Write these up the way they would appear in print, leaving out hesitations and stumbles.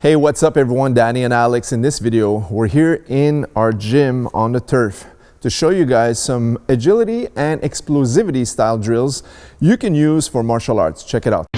Hey, what's up everyone? Danny and Alex. In this video, we're here in our gym on the turf to show you guys some agility and explosivity style drills you can use for martial arts. Check it out.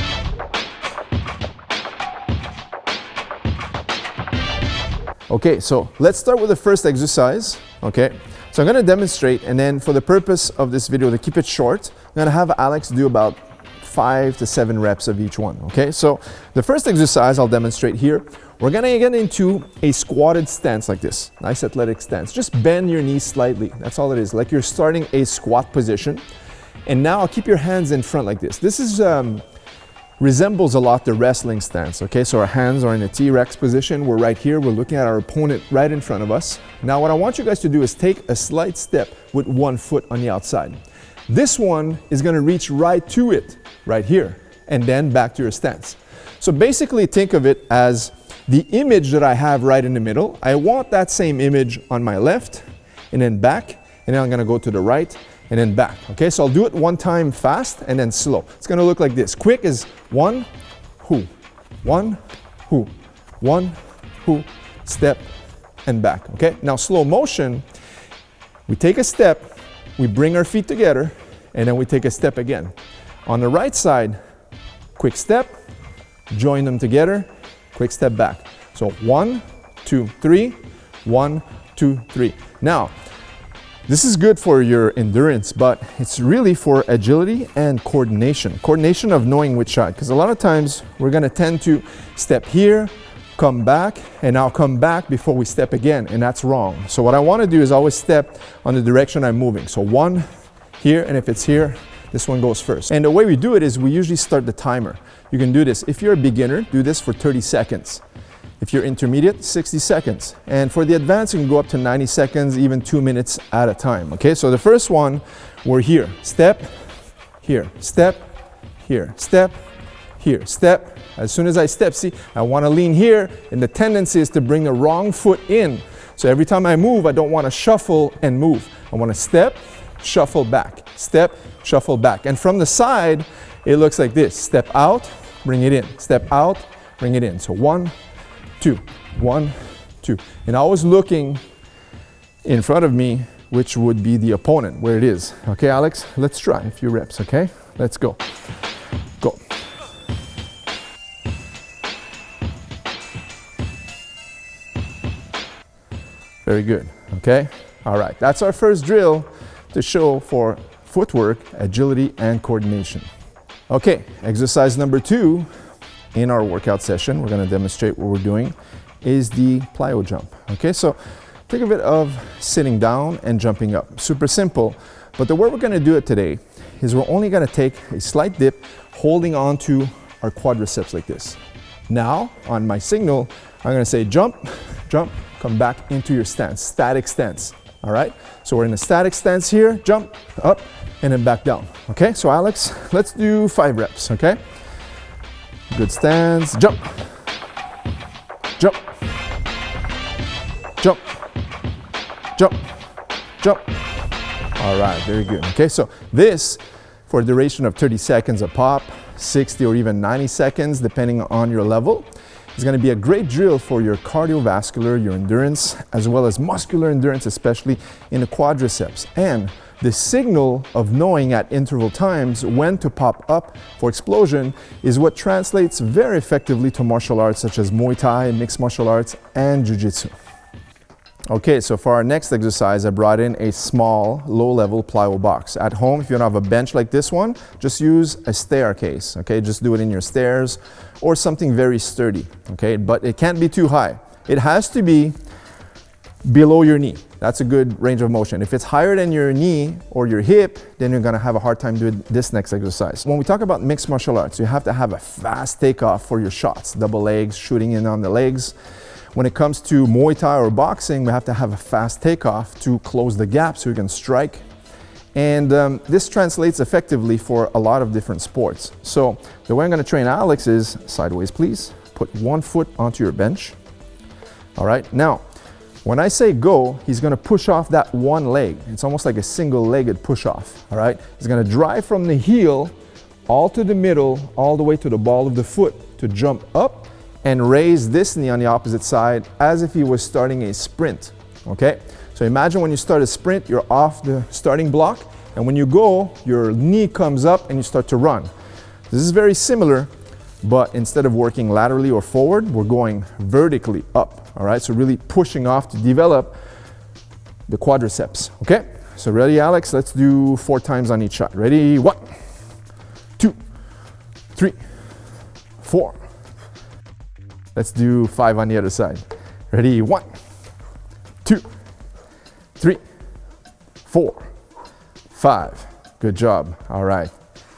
Okay, so let's start with the first exercise. Okay, so I'm going to demonstrate, and then for the purpose of this video, to keep it short, I'm going to have Alex do about 5 to 7 reps of each one. Okay, so the first exercise I'll demonstrate here, we're gonna get into a squatted stance like this. Nice athletic stance. Just bend your knees slightly. That's all it is. Like you're starting a squat position. And now I'll keep your hands in front like this. This is resembles a lot the wrestling stance. Okay, so our hands are in a T-Rex position. We're right here. We're looking at our opponent right in front of us. Now what I want you guys to do is take a slight step with one foot on the outside. This one is going to reach right to it, right here, and then back to your stance. So basically think of it as the image that I have right in the middle. I want that same image on my left, and then back, and then I'm going to go to the right, and then back. Okay, so I'll do it one time fast, and then slow. It's going to look like this. Quick is 1, hoo, 1, hoo, 1, hoo, step, and back. Okay, now slow motion, we take a step, we bring our feet together, and then we take a step again. On the right side, quick step, join them together, quick step back. So 1, 2, 3, 1, 2, 3. Now, this is good for your endurance, but it's really for agility and coordination. Coordination of knowing which side, because a lot of times we're gonna tend to step here, come back, and now come back before we step again, and that's wrong. So what I want to do is always step on the direction I'm moving. So 1 here, and if it's here, this one goes first. And the way we do it is we usually start the timer. You can do this. If you're a beginner, do this for 30 seconds. If you're intermediate, 60 seconds. And for the advanced, you can go up to 90 seconds, even 2 minutes at a time. Okay, so the first one, we're here. Step, here, step, here, step, here, step. As soon as I step, see, I want to lean here, and the tendency is to bring the wrong foot in. So every time I move, I don't want to shuffle and move. I want to step, shuffle back, step, shuffle back. And from the side, it looks like this. Step out, bring it in. Step out, bring it in. So 1, 2, 1, 2. And always looking in front of me, which would be the opponent, where it is. Okay, Alex, let's try a few reps, okay? Let's go. Go. Very good, okay? All right, that's our first drill to show for footwork, agility, and coordination. Okay, exercise number 2 in our workout session, we're gonna demonstrate what we're doing, is the plyo jump. Okay, so think of it of sitting down and jumping up. Super simple, but the way we're gonna do it today is we're only gonna take a slight dip, holding on to our quadriceps like this. Now, on my signal, I'm gonna say jump, jump, come back into your stance, static stance. All right, so we're in a static stance here, jump, up, and then back down. Okay, so Alex, let's do 5 reps, okay? Good stance, jump, jump, jump, jump, jump. All right, very good. Okay, so this, for a duration of 30 seconds a pop, 60 or even 90 seconds, depending on your level, is going to be a great drill for your cardiovascular, your endurance, as well as muscular endurance, especially in the quadriceps. And the signal of knowing at interval times when to pop up for explosion is what translates very effectively to martial arts such as Muay Thai, mixed martial arts, and Jiu-Jitsu. Okay, so for our next exercise, I brought in a small, low-level plyo box. At home, if you don't have a bench like this one, just use a staircase, okay? Just do it in your stairs or something very sturdy, okay? But it can't be too high. It has to be below your knee. That's a good range of motion. If it's higher than your knee or your hip, then you're gonna have a hard time doing this next exercise. When we talk about mixed martial arts, you have to have a fast takeoff for your shots, double legs, shooting in on the legs. When it comes to Muay Thai or boxing, we have to have a fast takeoff to close the gap so you can strike. And this translates effectively for a lot of different sports. So the way I'm gonna train Alex is sideways, please. Put one foot onto your bench. All right, now, when I say go, he's gonna push off that one leg. It's almost like a single-legged push-off, all right? He's gonna drive from the heel all to the middle, all the way to the ball of the foot to jump up and raise this knee on the opposite side as if he was starting a sprint, okay? So imagine when you start a sprint, you're off the starting block, and when you go, your knee comes up and you start to run. This is very similar, but instead of working laterally or forward, we're going vertically up, all right? So really pushing off to develop the quadriceps, okay? So ready, Alex? Let's do 4 times on each shot. Ready? 1, 2, 3, 4. Let's do 5 on the other side. Ready? 1, 2, 3, 4, 5. Good job. All right.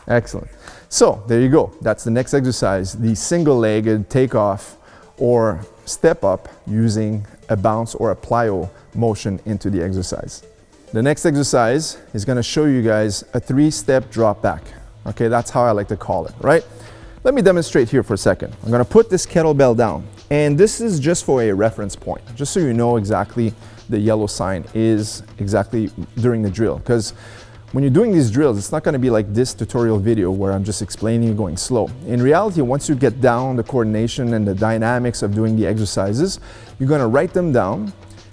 Excellent. So there you go. That's the next exercise, the single-legged takeoff or step up using a bounce or a plyo motion into the exercise. The next exercise is going to show you guys a 3-step drop back. Okay, that's how I like to call it, right? Let me demonstrate here for a second. I'm going to put this kettlebell down, and this is just for a reference point, just so you know exactly the yellow sign is exactly during the drill. Because when you're doing these drills, it's not going to be like this tutorial video where I'm just explaining you going slow. In reality, once you get down the coordination and the dynamics of doing the exercises, you're going to write them down.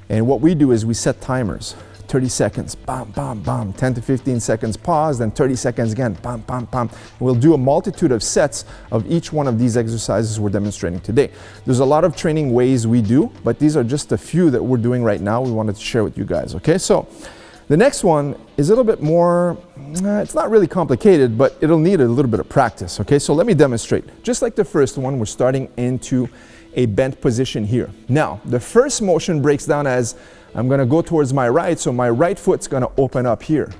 And what we do is we set timers. 30 seconds, bam, bam, bam, 10 to 15 seconds pause, then 30 seconds again, bam, bam, bam. We'll do a multitude of sets of each one of these exercises we're demonstrating today. There's a lot of training ways we do, but these are just a few that we're doing right now. We wanted to share with you guys, okay? So the next one is a little bit more, it's not really complicated, but it'll need a little bit of practice, okay? So let me demonstrate. Just like the first one, we're starting into a bent position here. Now, the first motion breaks down as I'm gonna go towards my right, so my right foot's gonna open up here.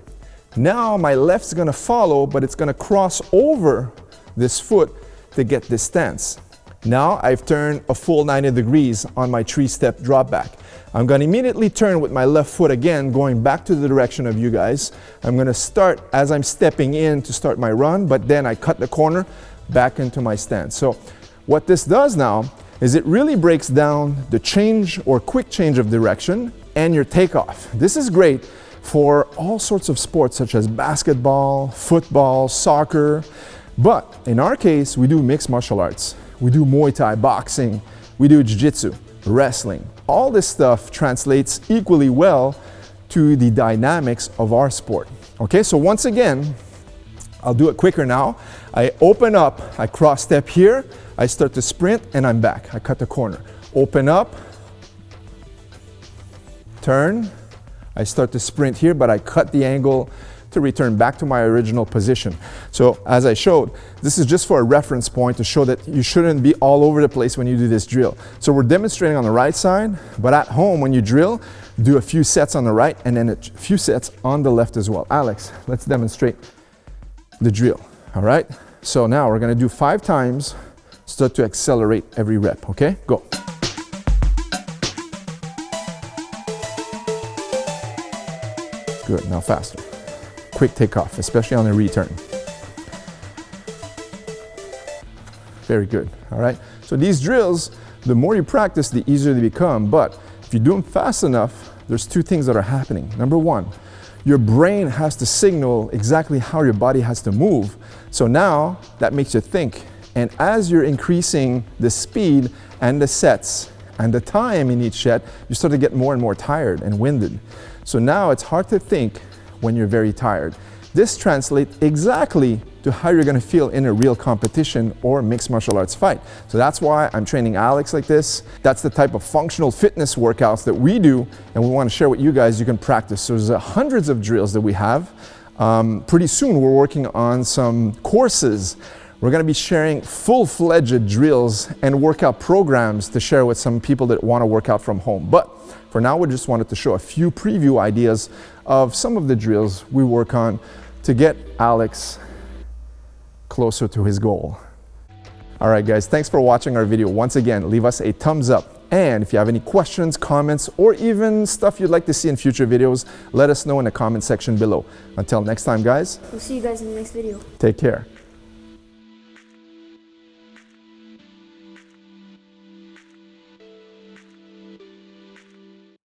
Now my left's gonna follow, but it's gonna cross over this foot to get this stance. Now I've turned a full 90 degrees on my 3-step drop back. I'm gonna immediately turn with my left foot again, going back to the direction of you guys. I'm gonna start as I'm stepping in to start my run, but then I cut the corner back into my stance. So what this does now is it really breaks down the change or quick change of direction and your takeoff. This is great for all sorts of sports such as basketball, football, soccer, but in our case, we do mixed martial arts. We do Muay Thai, boxing, we do Jiu-Jitsu, wrestling. All this stuff translates equally well to the dynamics of our sport. Okay, so once again, I'll do it quicker now. I open up, I cross step here, I start to sprint, and I'm back. I cut the corner. Open up, turn, I start to sprint here, but I cut the angle to return back to my original position. So as I showed, this is just for a reference point to show that you shouldn't be all over the place when you do this drill. So we're demonstrating on the right side, but at home when you drill, do a few sets on the right and then a few sets on the left as well. Alex, let's demonstrate the drill, all right? So now we're gonna do 5 times, start to accelerate every rep, okay? Go. Good, now faster. Quick takeoff, especially on the return. Very good, all right? So these drills, the more you practice, the easier they become, but if you do them fast enough, there's 2 things that are happening. Number 1, your brain has to signal exactly how your body has to move. So now that makes you think. And as you're increasing the speed and the sets and the time in each set, you start to get more and more tired and winded. So now it's hard to think when you're very tired. This translates exactly to how you're gonna feel in a real competition or mixed martial arts fight. So that's why I'm training Alex like this. That's the type of functional fitness workouts that we do, and we wanna share with you guys you can practice. So there's hundreds of drills that we have. Pretty soon we're working on some courses. We're gonna be sharing full-fledged drills and workout programs to share with some people that wanna work out from home. But for now, we just wanted to show a few preview ideas of some of the drills we work on to get Alex closer to his goal. All right, guys, thanks for watching our video. Once again, leave us a thumbs up. And if you have any questions, comments, or even stuff you'd like to see in future videos, let us know in the comment section below. Until next time, guys. We'll see you guys in the next video. Take care.